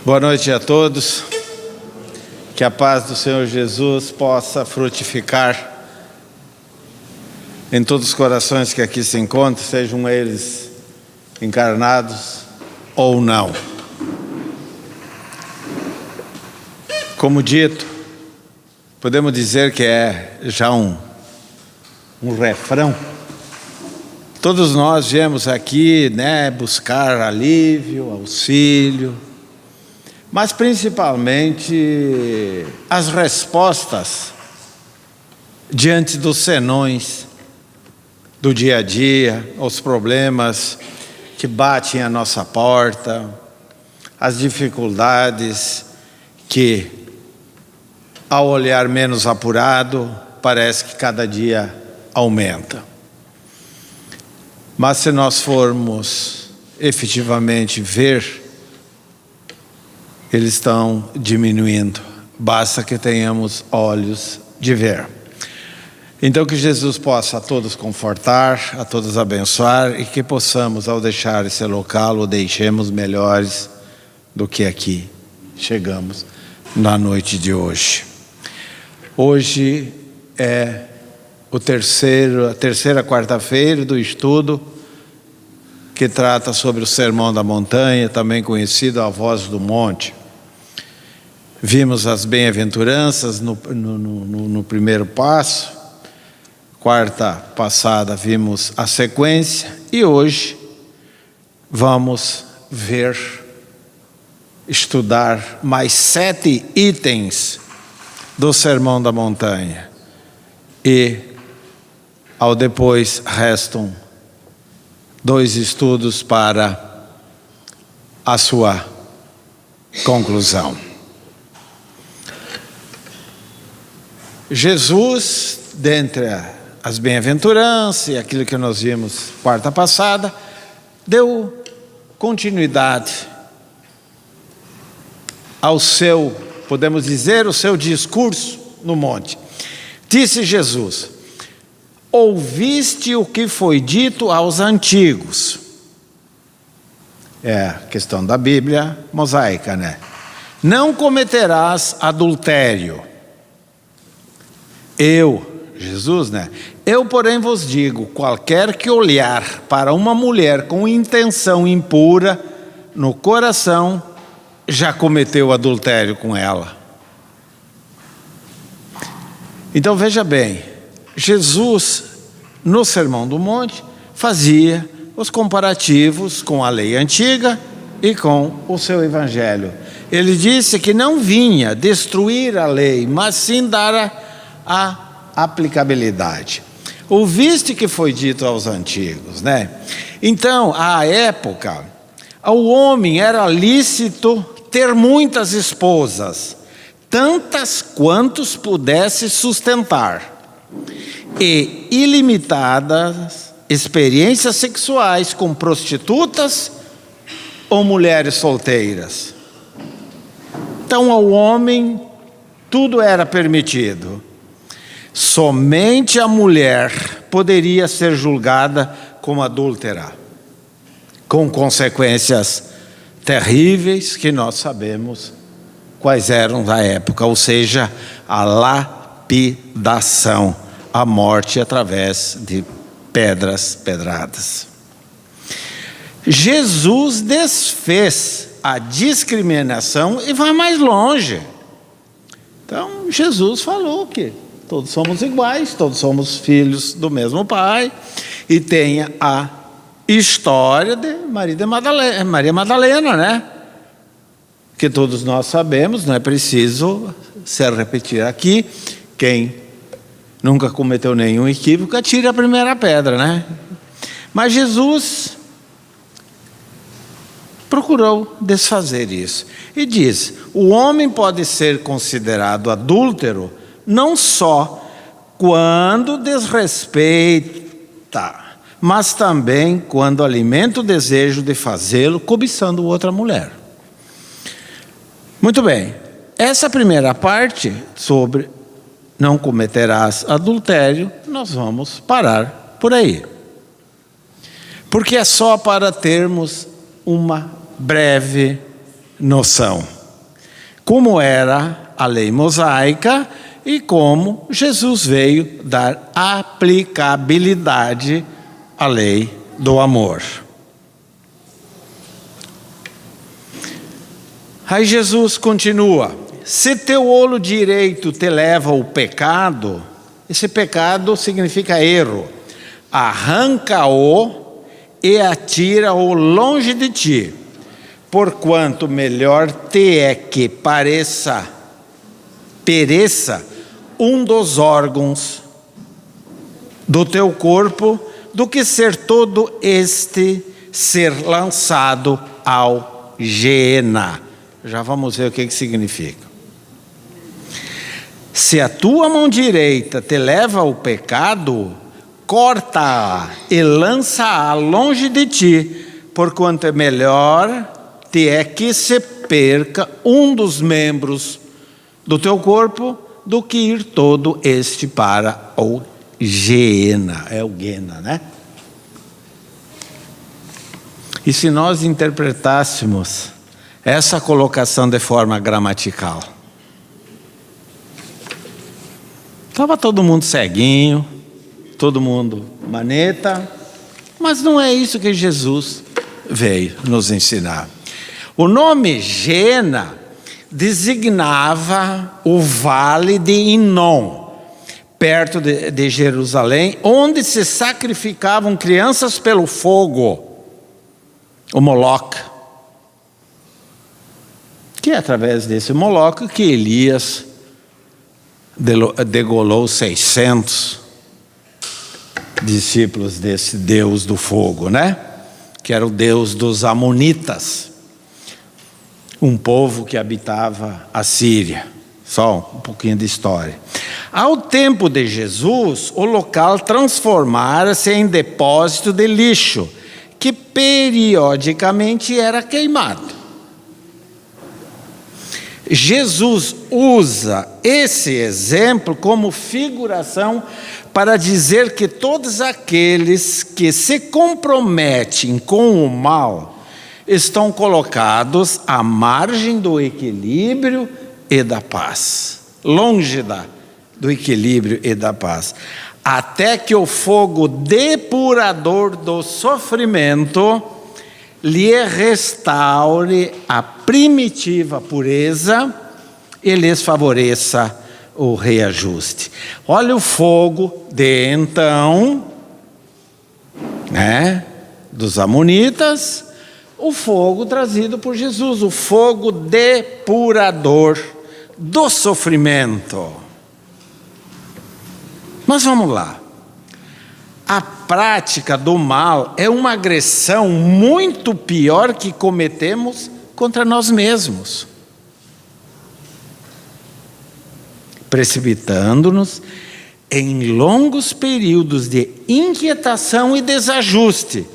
Boa noite a todos. Que a paz do Senhor Jesus possa frutificar em todos os corações que aqui se encontram, sejam eles encarnados ou não. Como dito, podemos dizer que é já um refrão. Todos nós viemos aqui, buscar alívio, auxílio, mas principalmente as respostas diante dos senões do dia a dia, os problemas que batem à nossa porta, as dificuldades que, ao olhar menos apurado, parece que cada dia aumenta. Mas se nós formos efetivamente ver, eles estão diminuindo. Basta que tenhamos olhos de ver. Então que Jesus possa a todos confortar, a todos abençoar e que possamos, ao deixar esse local, o deixemos melhores do que aqui chegamos na noite de hoje. Hoje é a terceira quarta-feira do estudo que trata sobre o Sermão da Montanha, também conhecido a Voz do Monte. Vimos as bem-aventuranças no primeiro passo. Quarta passada vimos a sequência e hoje vamos estudar mais 7 itens do Sermão da Montanha. E ao depois restam 2 estudos para a sua conclusão. Jesus, dentre as bem-aventuranças e aquilo que nós vimos quarta passada, deu continuidade ao seu, podemos dizer, o seu discurso no monte. Disse Jesus: ouviste o que foi dito aos antigos. É a questão da Bíblia mosaica, Não cometerás adultério. Jesus, Eu, porém, vos digo, qualquer que olhar para uma mulher com intenção impura no coração, já cometeu adultério com ela. Então veja bem, Jesus, no Sermão do Monte, fazia os comparativos com a lei antiga e com o seu evangelho. Ele disse que não vinha destruir a lei, mas sim dar a aplicabilidade. Ouviste que foi dito aos antigos, Então, à época, ao homem era lícito ter muitas esposas, tantas quantos pudesse sustentar, e ilimitadas experiências sexuais com prostitutas ou mulheres solteiras. Então, ao homem tudo era permitido. Somente a mulher poderia ser julgada como adúltera, com consequências terríveis que nós sabemos quais eram da época, ou seja, a lapidação, a morte através de pedradas. Jesus desfez a discriminação e vai mais longe. Então, Jesus falou que todos somos iguais, todos somos filhos do mesmo Pai, e tem a história de Maria Madalena, que todos nós sabemos, não é preciso se repetir aqui. Quem nunca cometeu nenhum equívoco, atire a primeira pedra, Mas Jesus procurou desfazer isso e diz: o homem pode ser considerado adúltero não só quando desrespeita, mas também quando alimenta o desejo de fazê-lo cobiçando outra mulher. Muito bem, essa primeira parte sobre não cometerás adultério, nós vamos parar por aí. Porque é só para termos uma breve noção. como era a lei mosaica e como Jesus veio dar aplicabilidade à lei do amor. Aí Jesus continua: se teu olho direito te leva ao pecado, esse pecado significa erro, arranca-o e atira-o longe de ti, porquanto melhor te é que pereça um dos órgãos do teu corpo, do que ser todo este ser lançado ao Geena. Já vamos ver o que significa. Se a tua mão direita te leva ao pecado, corta-a e lança-a longe de ti, porquanto é melhor te é que se perca um dos membros do teu corpo, do que ir todo este para o Geena. É o Geena, né? E se nós interpretássemos essa colocação de forma gramatical? Estava todo mundo ceguinho, todo mundo maneta, mas não é isso que Jesus veio nos ensinar. O nome Geena designava o vale de Inom, perto de Jerusalém, onde se sacrificavam crianças pelo fogo, o Moloque. Que é através desse Moloque que Elias degolou 600 discípulos desse Deus do fogo, né? Que era o Deus dos Amonitas, um povo que habitava a Síria. Só um pouquinho de história. Ao tempo de Jesus, o local transformara-se em depósito de lixo, que periodicamente era queimado. Jesus usa esse exemplo como figuração para dizer que todos aqueles que se comprometem com o mal estão colocados à margem do equilíbrio e da paz, longe do equilíbrio e da paz, até que o fogo depurador do sofrimento lhe restaure a primitiva pureza e lhes favoreça o reajuste. Olha o fogo de então, né, dos Amonitas, o fogo trazido por Jesus, o fogo depurador do sofrimento. Mas vamos lá. A prática do mal é uma agressão muito pior que cometemos contra nós mesmos, precipitando-nos em longos períodos de inquietação e desajuste,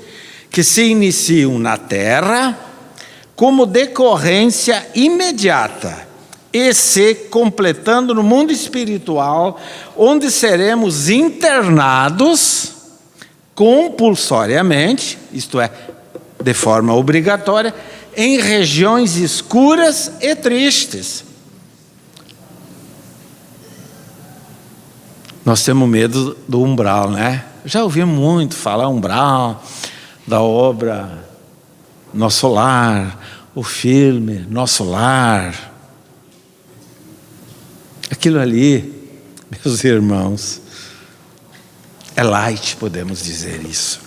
que se iniciam na terra como decorrência imediata e se completando no mundo espiritual, onde seremos internados compulsoriamente, isto é, de forma obrigatória, em regiões escuras e tristes. Nós temos medo do umbral, né? Já ouvi muito falar umbral, da obra Nosso Lar, o filme Nosso Lar. Aquilo ali, meus irmãos, é light, podemos dizer isso.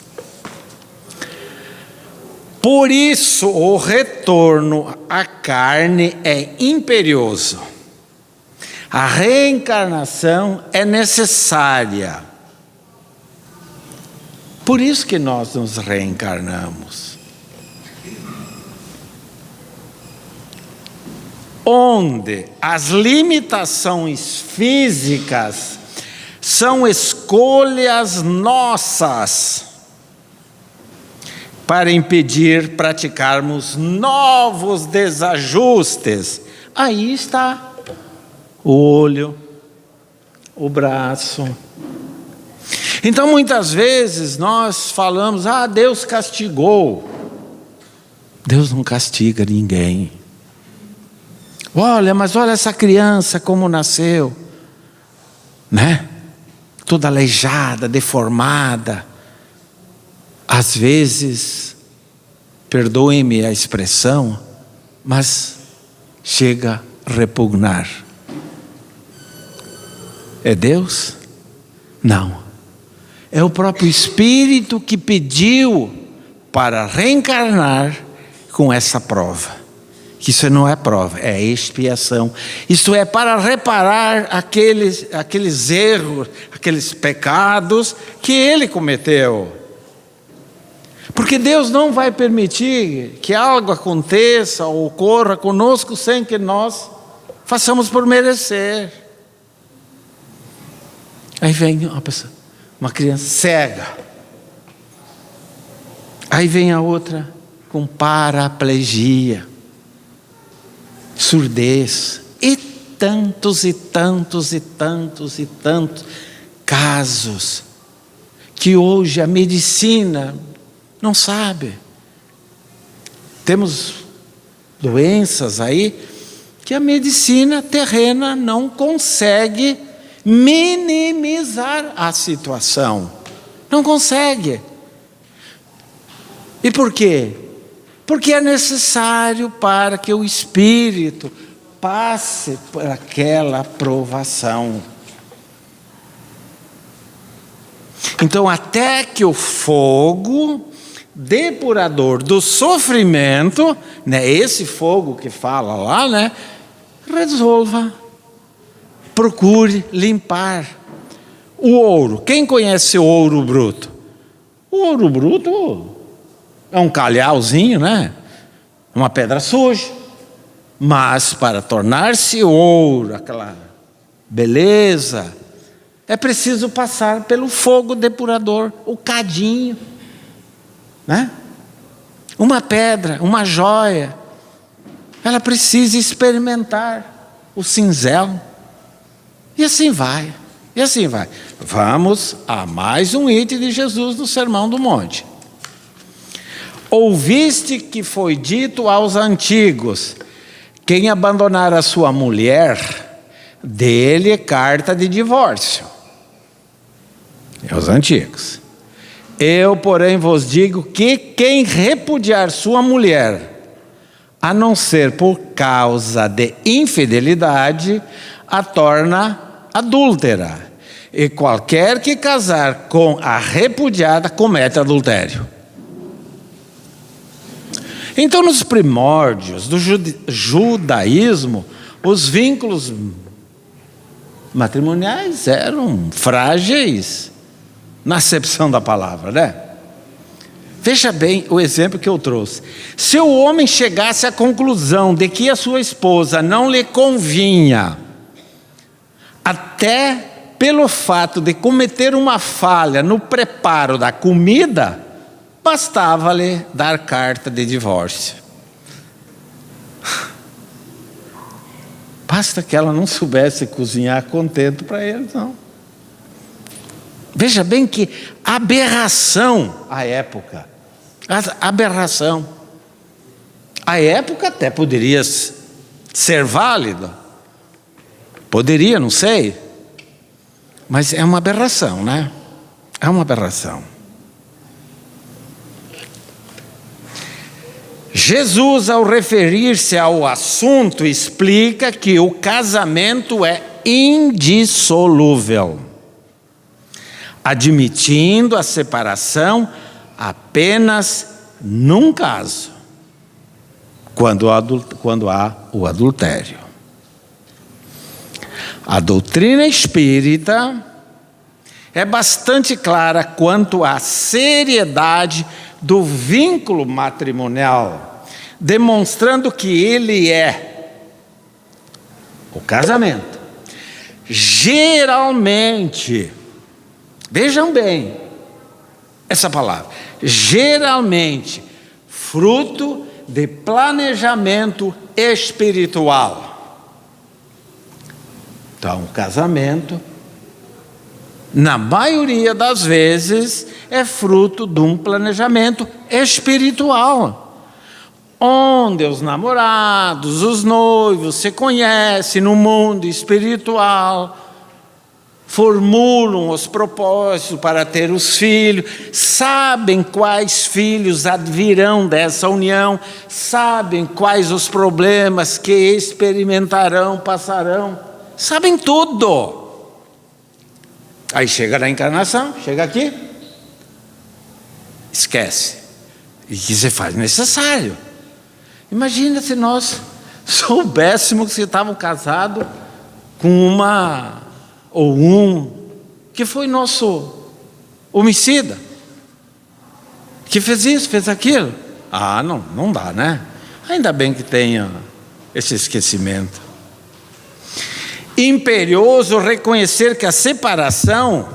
Por isso, o retorno à carne é imperioso. A reencarnação é necessária. Por isso que nós nos reencarnamos. Onde as limitações físicas são escolhas nossas para impedir praticarmos novos desajustes. Aí está o olho, o braço. Então muitas vezes nós falamos, Deus castigou. Deus não castiga ninguém. Olha, mas olha essa criança como nasceu, né? Toda aleijada, deformada. Às vezes, perdoem-me a expressão, mas chega a repugnar. É Deus? Não. É o próprio Espírito que pediu para reencarnar com essa prova. Isso não é prova, é expiação. Isso é para reparar aqueles erros, aqueles pecados que ele cometeu. Porque Deus não vai permitir que algo aconteça ou ocorra conosco sem que nós façamos por merecer. Aí vem uma pessoa, uma criança cega. Aí vem a outra com paraplegia, surdez, e tantos casos que hoje a medicina não sabe. Temos doenças aí que a medicina terrena não consegue minimizar a situação. Não consegue. E por quê? Porque é necessário para que o Espírito passe por aquela provação. Então, até que o fogo depurador do sofrimento, né, esse fogo que fala lá, né, resolva, procure limpar. O ouro, quem conhece o ouro bruto? O ouro bruto é um calhauzinho, né? Uma pedra suja. Mas para tornar-se ouro, aquela beleza, é preciso passar pelo fogo depurador, o cadinho, né? Uma pedra, uma joia, ela precisa experimentar o cinzel. E assim vai, e assim vai. Vamos a mais um item de Jesus no Sermão do Monte. Ouviste que foi dito aos antigos: quem abandonar a sua mulher, dê-lhe carta de divórcio. É os antigos. Eu, porém, vos digo que quem repudiar sua mulher, a não ser por causa de infidelidade, a torna adúltera. E qualquer que casar com a repudiada comete adultério. Então, nos primórdios do judaísmo, os vínculos matrimoniais eram frágeis, na acepção da palavra, né? Veja bem o exemplo que eu trouxe. Se o homem chegasse à conclusão de que a sua esposa não lhe convinha, até pelo fato de cometer uma falha no preparo da comida, bastava-lhe dar carta de divórcio. Basta que ela não soubesse cozinhar contento para ele, não. Veja bem que aberração à época. Aberração. A época até poderia ser válida. Poderia, não sei. Mas é uma aberração, né? É uma aberração. Jesus, ao referir-se ao assunto, explica que o casamento é indissolúvel, admitindo a separação apenas num caso, quando há o adultério. A doutrina espírita é bastante clara quanto à seriedade do vínculo matrimonial, demonstrando que ele é o casamento. Geralmente, vejam bem essa palavra, geralmente fruto de planejamento espiritual. Então, o casamento, na maioria das vezes, é fruto de um planejamento espiritual. onde os namorados, os noivos se conhecem no mundo espiritual, formulam os propósitos para ter os filhos, sabem quais filhos advirão dessa união, sabem quais os problemas que experimentarão, passarão, sabem tudo. Aí chega na encarnação, chega aqui, esquece. E que se faz necessário. Imagina se nós soubéssemos que estávamos casados com uma ou um que foi nosso homicida, que fez isso, fez aquilo. Não dá, né? Ainda bem que tenha esse esquecimento. Imperioso reconhecer que a separação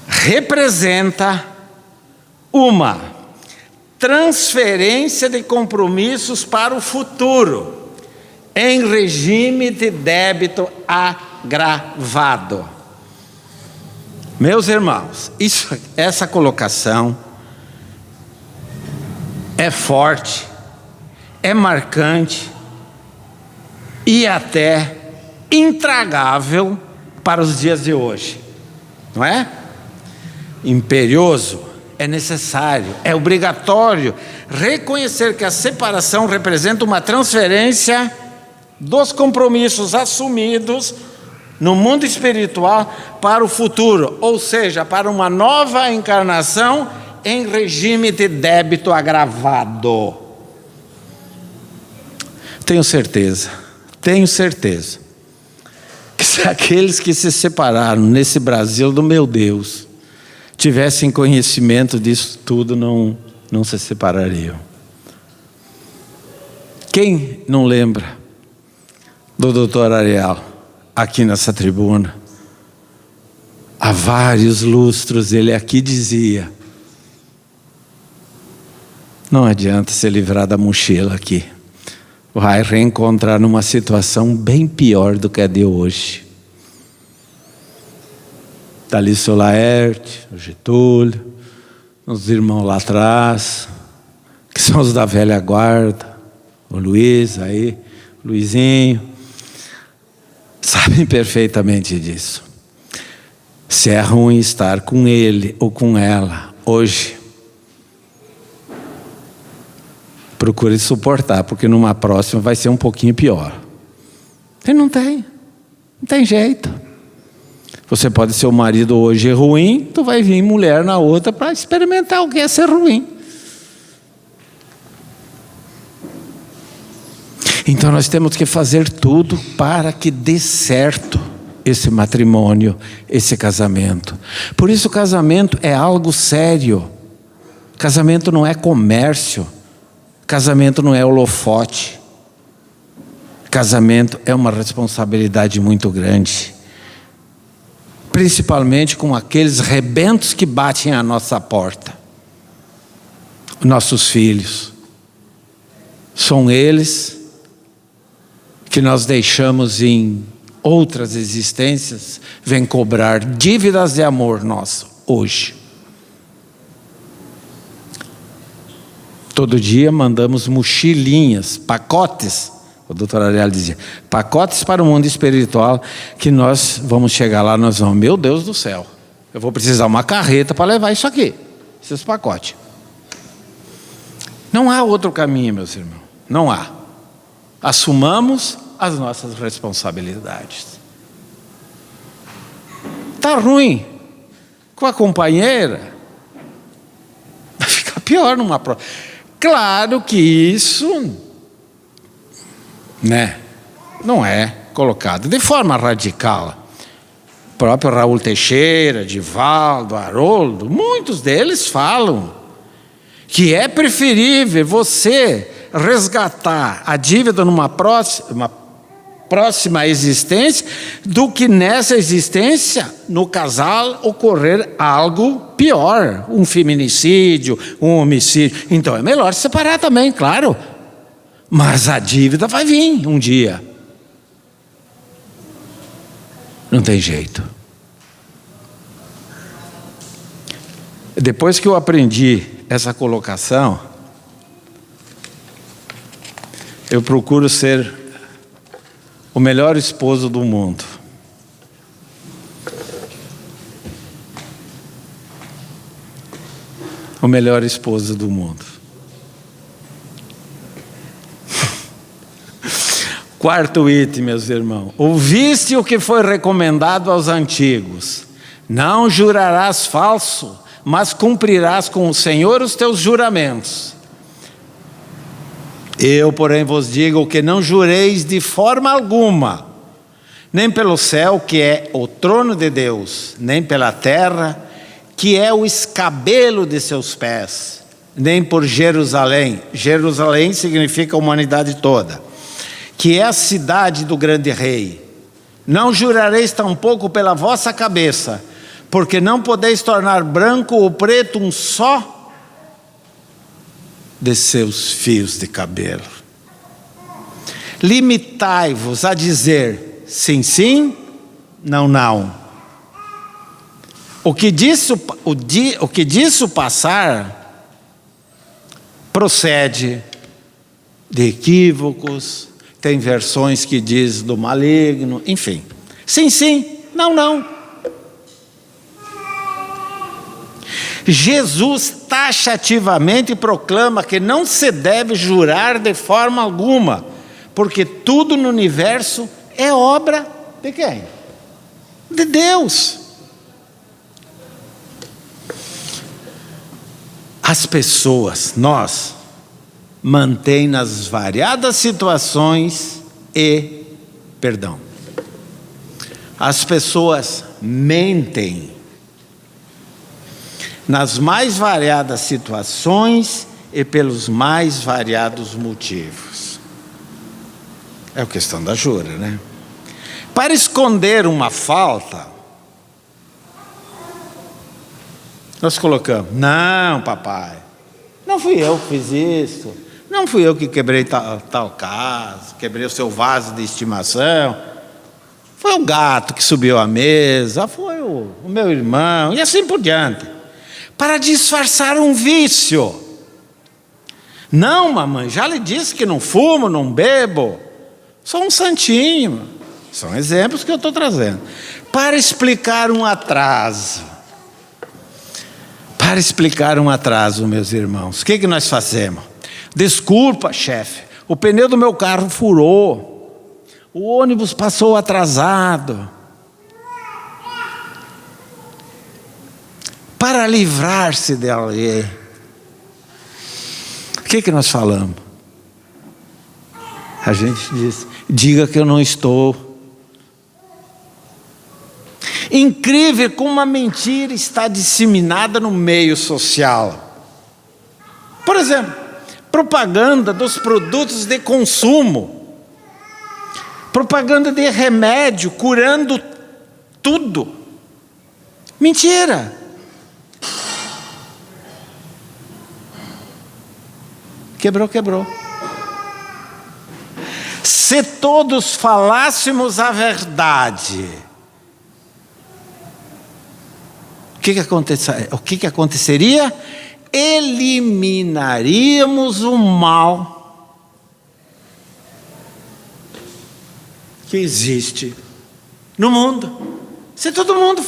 representa uma transferência de compromissos para o futuro, em regime de débito agravado. Meus irmãos, essa colocação é forte, é marcante e até intragável para os dias de hoje, não é? Imperioso, é necessário, é obrigatório reconhecer que a separação representa uma transferência dos compromissos assumidos no mundo espiritual para o futuro, ou seja, para uma nova encarnação em regime de débito agravado. Tenho certeza que se aqueles que se separaram nesse Brasil do meu Deus tivessem conhecimento disso tudo, não se separariam. Quem não lembra do doutor Ariel aqui nessa tribuna? Há vários lustros ele aqui dizia: não adianta se livrar da mochila aqui, vai reencontrar numa situação bem pior do que a de hoje. Thalício Laerte, o Getúlio, os irmãos lá atrás, que são os da velha guarda, o Luiz aí, o Luizinho, sabem perfeitamente disso. Se é ruim estar com ele ou com ela hoje, procure suportar, porque numa próxima vai ser um pouquinho pior. E não tem jeito. Você pode ser o marido hoje ruim, tu vai vir mulher na outra para experimentar o que é ser ruim. Então nós temos que fazer tudo para que dê certo esse matrimônio, esse casamento. Por isso o casamento é algo sério. Casamento não é comércio. Casamento não é holofote. Casamento é uma responsabilidade muito grande. Principalmente com aqueles rebentos que batem à nossa porta. Nossos filhos. São eles que nós deixamos em outras existências, vêm cobrar dívidas de amor nosso hoje. Todo dia mandamos mochilinhas, pacotes, o doutor Ariel dizia, pacotes para o mundo espiritual, que nós vamos chegar lá, nós vamos, meu Deus do céu, eu vou precisar uma carreta para levar isso aqui, esses pacotes. Não há outro caminho, meus irmãos, não há. Assumamos as nossas responsabilidades. Está ruim com a companheira, vai ficar pior numa prova. Claro que isso, não é colocado de forma radical. O próprio Raul Teixeira, Divaldo, Haroldo, muitos deles falam que é preferível você resgatar a dívida numa próxima existência do que nessa existência, no casal, ocorrer algo pior, um feminicídio, um homicídio. Então é melhor separar também, claro, mas a dívida vai vir um dia, não tem jeito. Depois que eu aprendi essa colocação, Eu procuro ser o melhor esposo do mundo. O melhor esposo do mundo. Quarto item, meus irmãos. Ouviste o que foi recomendado aos antigos: não jurarás falso, mas cumprirás com o Senhor os teus juramentos. Eu, porém, vos digo que não jureis de forma alguma, nem pelo céu, que é o trono de Deus, nem pela terra, que é o escabelo de seus pés, nem por Jerusalém. Jerusalém significa a humanidade toda, que é a cidade do grande rei. Não jurareis tampouco pela vossa cabeça, porque não podeis tornar branco ou preto um só de seus fios de cabelo. Limitai-vos a dizer sim, sim, não, não. O que disso passar procede de equívocos, tem versões que diz do maligno, enfim. Sim, sim, não, não. Jesus taxativamente proclama que não se deve jurar de forma alguma, porque tudo no universo é obra de quem? De Deus. As pessoas, nós, mantém nas variadas situações as pessoas mentem nas mais variadas situações e pelos mais variados motivos. É a questão da jura, né? Para esconder uma falta, nós colocamos: não, papai, não fui eu que fiz isso, não fui eu que quebrei tal caso, quebrei o seu vaso de estimação, foi o gato que subiu à mesa, foi o meu irmão, e assim por diante. Para disfarçar um vício. Não, mamãe, já lhe disse que não fumo, não bebo, sou um santinho. São exemplos que eu estou trazendo. Para explicar um atraso. Para explicar um atraso, meus irmãos, o que nós fazemos? Desculpa, chefe, o pneu do meu carro furou, o ônibus passou atrasado. Para livrar-se de alguém, o que nós falamos? A gente diz: diga que eu não estou. Incrível como uma mentira está disseminada no meio social. Por exemplo, propaganda dos produtos de consumo, propaganda de remédio curando tudo. Mentira. Quebrou. Se todos falássemos a verdade, o que aconteceria? Eliminaríamos o mal que existe no mundo. Se todo mundo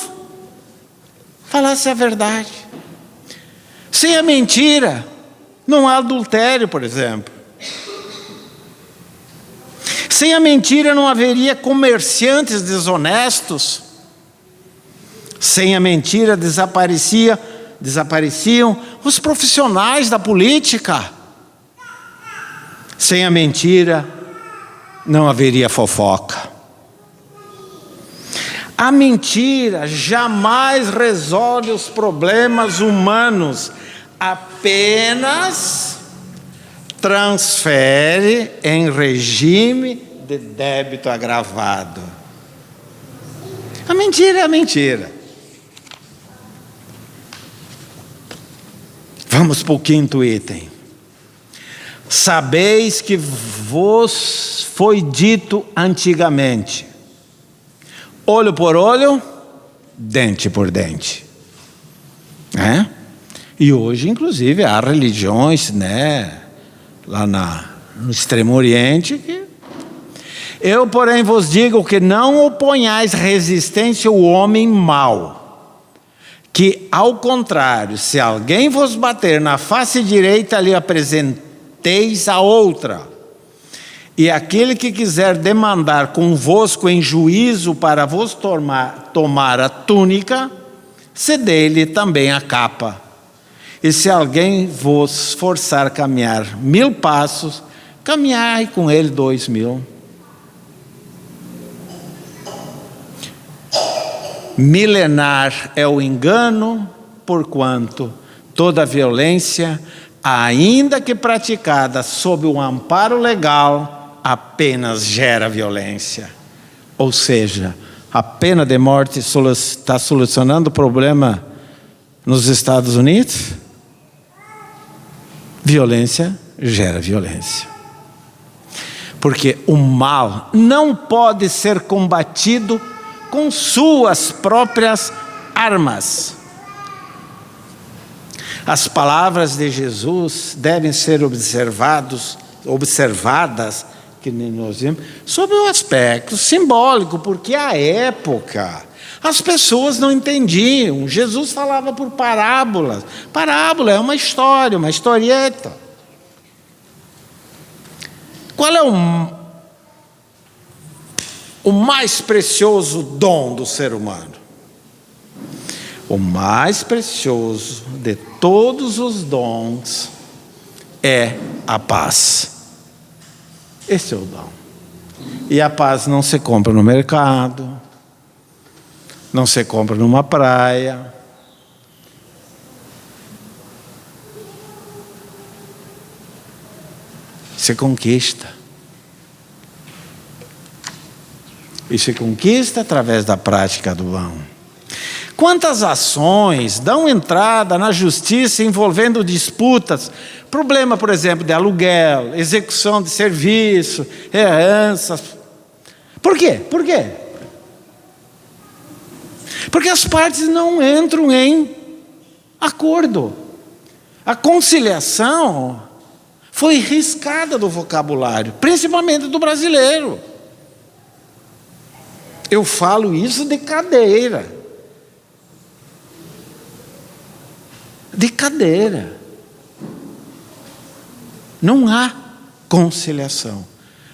falasse a verdade, sem a mentira, não há adultério, por exemplo. Sem a mentira não haveria comerciantes desonestos. Sem a mentira desapareciam os profissionais da política. Sem a mentira não haveria fofoca. A mentira jamais resolve os problemas humanos, apenas transfere em regime de débito agravado. A mentira é a mentira. Vamos para o quinto item. Sabeis que vos foi dito antigamente: olho por olho, dente por dente. E hoje, inclusive, há religiões, né, lá no Extremo Oriente. Eu, porém, vos digo que não oponhais resistência ao homem mau, que, ao contrário, se alguém vos bater na face direita, lhe apresenteis a outra. E aquele que quiser demandar convosco em juízo para vos tomar a túnica, cedei-lhe também a capa. E se alguém vos forçar a caminhar 1000 passos, caminhai com ele 2000. Milenar é o engano, porquanto toda violência, ainda que praticada sob o amparo legal, apenas gera violência. Ou seja, a pena de morte está solucionando o problema nos Estados Unidos? Violência gera violência. Porque o mal não pode ser combatido com suas próprias armas. As palavras de Jesus devem ser observadas, que nós vimos, sob o aspecto simbólico, porque à época as pessoas não entendiam. Jesus falava por parábolas. Parábola é uma história, uma historieta. Qual é o mais precioso dom do ser humano? O mais precioso de todos os dons é a paz. Esse é o dom. E a paz não se compra no mercado, não se compra numa praia. Se conquista. E se conquista através da prática do bem. Quantas ações dão entrada na justiça envolvendo disputas, problema, por exemplo, de aluguel, execução de serviço, heranças. Por quê? Por quê? Porque as partes não entram em acordo. A conciliação foi riscada do vocabulário, principalmente do brasileiro. Eu falo isso de cadeira. De cadeira. Não há conciliação.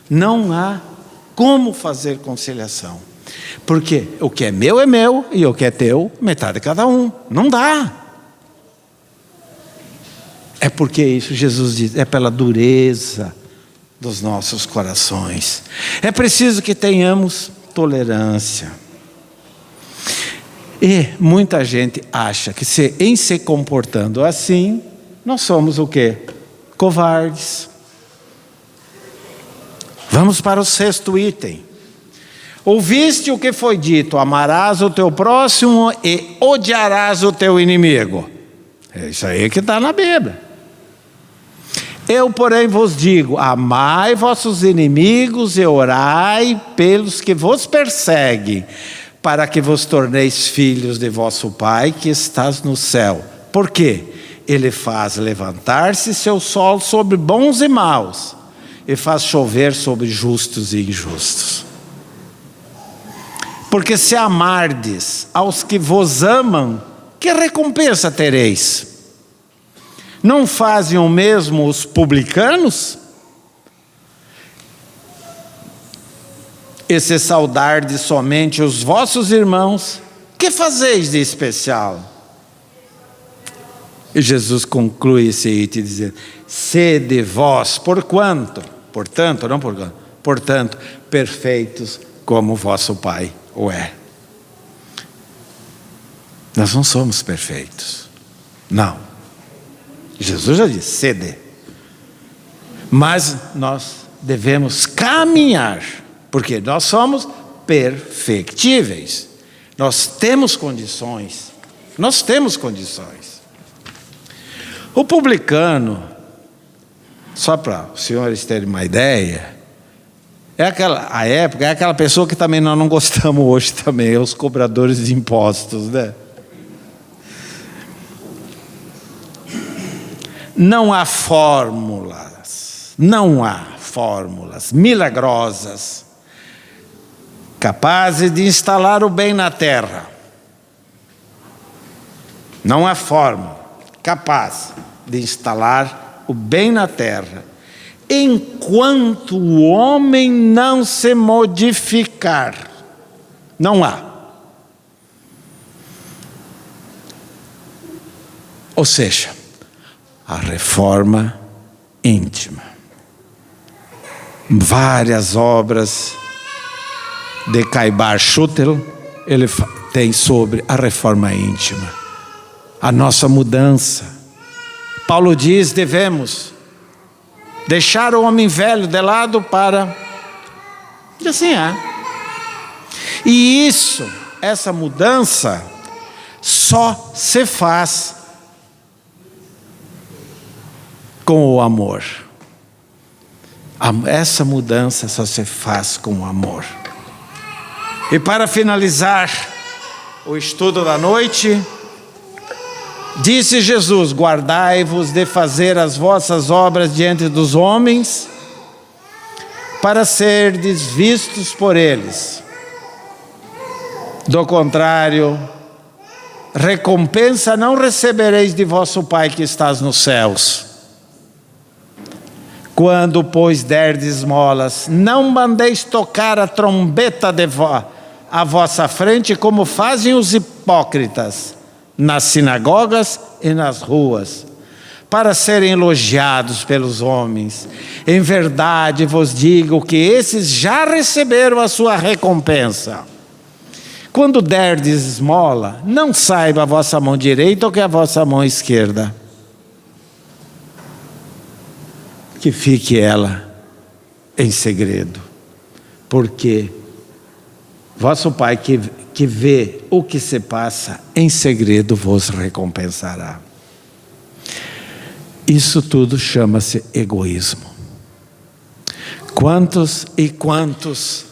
Não há como fazer conciliação. Porque o que é meu e o que é teu, metade de cada um. Não dá. É porque isso Jesus diz, é pela dureza dos nossos corações. É preciso que tenhamos tolerância. E muita gente acha que em se comportando assim, nós somos o quê? Covardes. Vamos para o 6º item. Ouviste o que foi dito: amarás o teu próximo e odiarás o teu inimigo. É isso aí que está na Bíblia. Eu, porém, vos digo: amai vossos inimigos e orai pelos que vos perseguem, para que vos torneis filhos de vosso Pai que estás no céu. Por quê? Ele faz levantar-se seu sol sobre bons e maus, e faz chover sobre justos e injustos. Porque se amardes aos que vos amam, que recompensa tereis? Não fazem o mesmo os publicanos? E se saudardes somente os vossos irmãos, que fazeis de especial? E Jesus conclui esse item dizendo: sede vós, portanto, perfeitos como vosso Pai o é. Nós não somos perfeitos. Não. Jesus já disse, sede. Mas nós devemos caminhar, porque nós somos perfectíveis. Nós temos condições. Nós temos condições. O publicano, só para os senhores terem uma ideia, a época é aquela pessoa que também nós não gostamos hoje também, os cobradores de impostos, né? Não há fórmulas Não há fórmulas milagrosas capazes de instalar o bem na terra. Não há fórmula capaz de instalar o bem na terra, enquanto o homem não se modificar. Não há. Ou seja, a reforma íntima. Várias obras de Caibar Schutel, ele tem sobre a reforma íntima, a nossa mudança. Paulo diz, devemos deixar o homem velho de lado para... E assim é. E essa mudança, só se faz com o amor. Essa mudança só se faz com o amor. E para finalizar o estudo da noite, disse Jesus: guardai-vos de fazer as vossas obras diante dos homens, para serdes vistos por eles. Do contrário, recompensa não recebereis de vosso Pai que estás nos céus. Quando, pois, derdes esmolas, não mandeis tocar a trombeta à vossa frente, como fazem os hipócritas nas sinagogas e nas ruas, para serem elogiados pelos homens. Em verdade vos digo que esses já receberam a sua recompensa. Quando derdes esmola, não saiba a vossa mão direita o que a vossa mão esquerda, que fique ela em segredo, porque vosso Pai que vê o que se passa em segredo vos recompensará. Isso tudo chama-se egoísmo. Quantos e quantas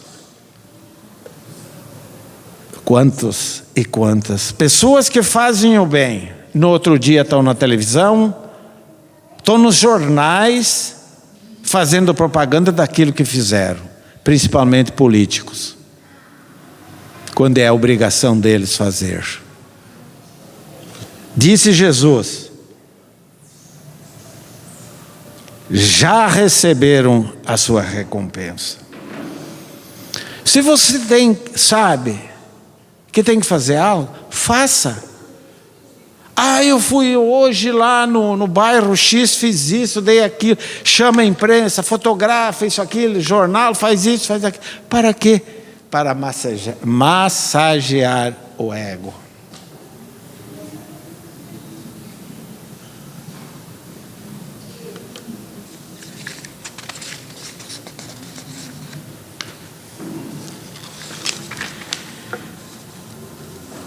pessoas que fazem o bem, no outro dia estão na televisão, estão nos jornais, fazendo propaganda daquilo que fizeram, principalmente políticos, quando é a obrigação deles fazer. Disse Jesus: já receberam a sua recompensa. Se você sabe que tem que fazer algo, faça. Eu fui hoje lá no bairro X, fiz isso, dei aquilo, chama a imprensa, fotografa isso, aquilo, jornal, faz isso, faz aquilo. Para quê? Para massagear o ego.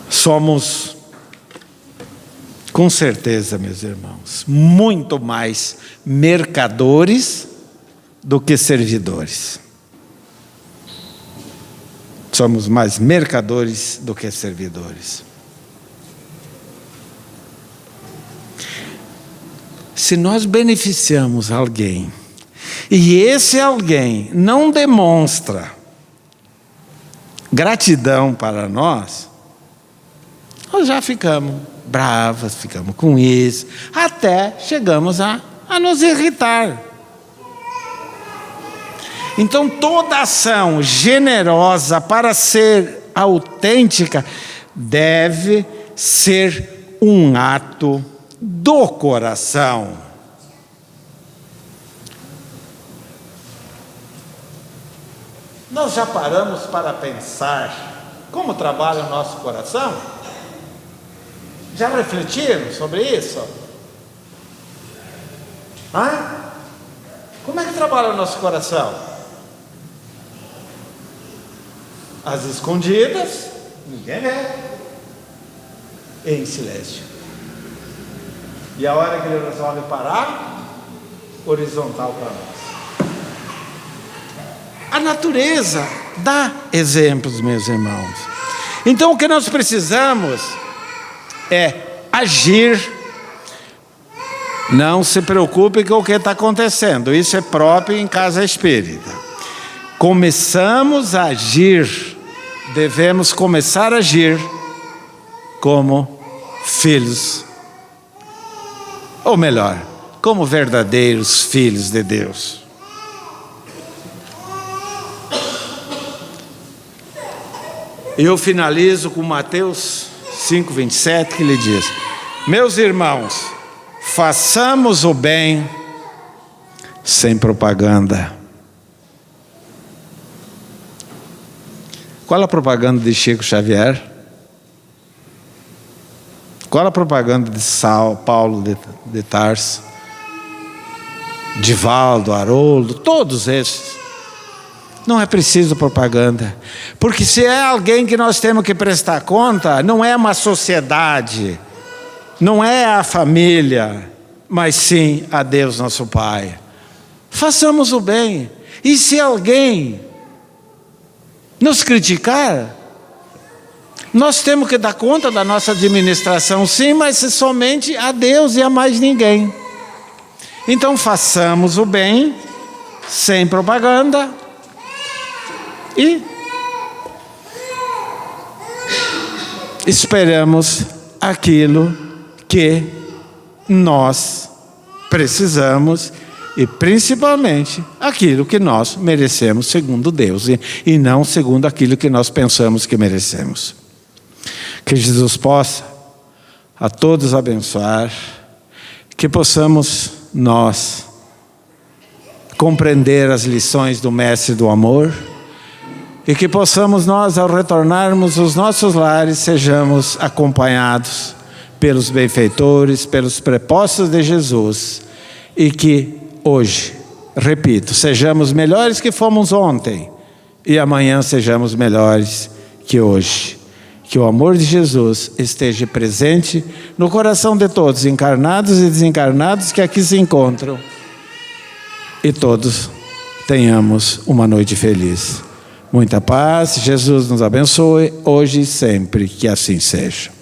Somos, com certeza, meus irmãos, muito mais mercadores do que servidores. Somos mais mercadores do que servidores. Se nós beneficiamos alguém, e esse alguém não demonstra gratidão para nós já ficamos bravas, ficamos com isso, até chegamos a nos irritar. Então toda ação generosa, para ser autêntica, deve ser um ato do coração. Nós já paramos para pensar como trabalha o nosso coração? Já refletiram sobre isso? Como é que trabalha o nosso coração? Às escondidas, ninguém vê, em silêncio. E a hora que ele resolve parar, horizontal para nós. A natureza dá exemplos, meus irmãos. Então o que nós precisamos é agir Não se preocupe com o que está acontecendo. Isso é próprio em casa espírita. Começamos a agir, devemos começar a agir como filhos. Ou melhor, como verdadeiros filhos de Deus. Eu finalizo com Mateus 5:27, que lhe diz: meus irmãos, façamos o bem sem propaganda. Qual a propaganda de Chico Xavier? Qual a propaganda de Paulo de Tarso? Divaldo, Haroldo, todos esses. Não é preciso propaganda. Porque se é alguém que nós temos que prestar conta, não é uma sociedade, não é a família, mas sim a Deus nosso Pai. Façamos o bem. E se alguém nos criticar, nós temos que dar conta da nossa administração, sim, mas somente a Deus e a mais ninguém. Então façamos o bem, sem propaganda, e esperamos aquilo que nós precisamos e principalmente aquilo que nós merecemos segundo Deus e não segundo aquilo que nós pensamos que merecemos. Que Jesus possa a todos abençoar, que possamos nós compreender as lições do Mestre do Amor e que possamos nós, ao retornarmos aos nossos lares, sejamos acompanhados pelos benfeitores, pelos prepostos de Jesus e que hoje, repito, sejamos melhores que fomos ontem e amanhã sejamos melhores que hoje. Que o amor de Jesus esteja presente no coração de todos, encarnados e desencarnados que aqui se encontram. E todos tenhamos uma noite feliz. Muita paz, Jesus nos abençoe, hoje e sempre, que assim seja.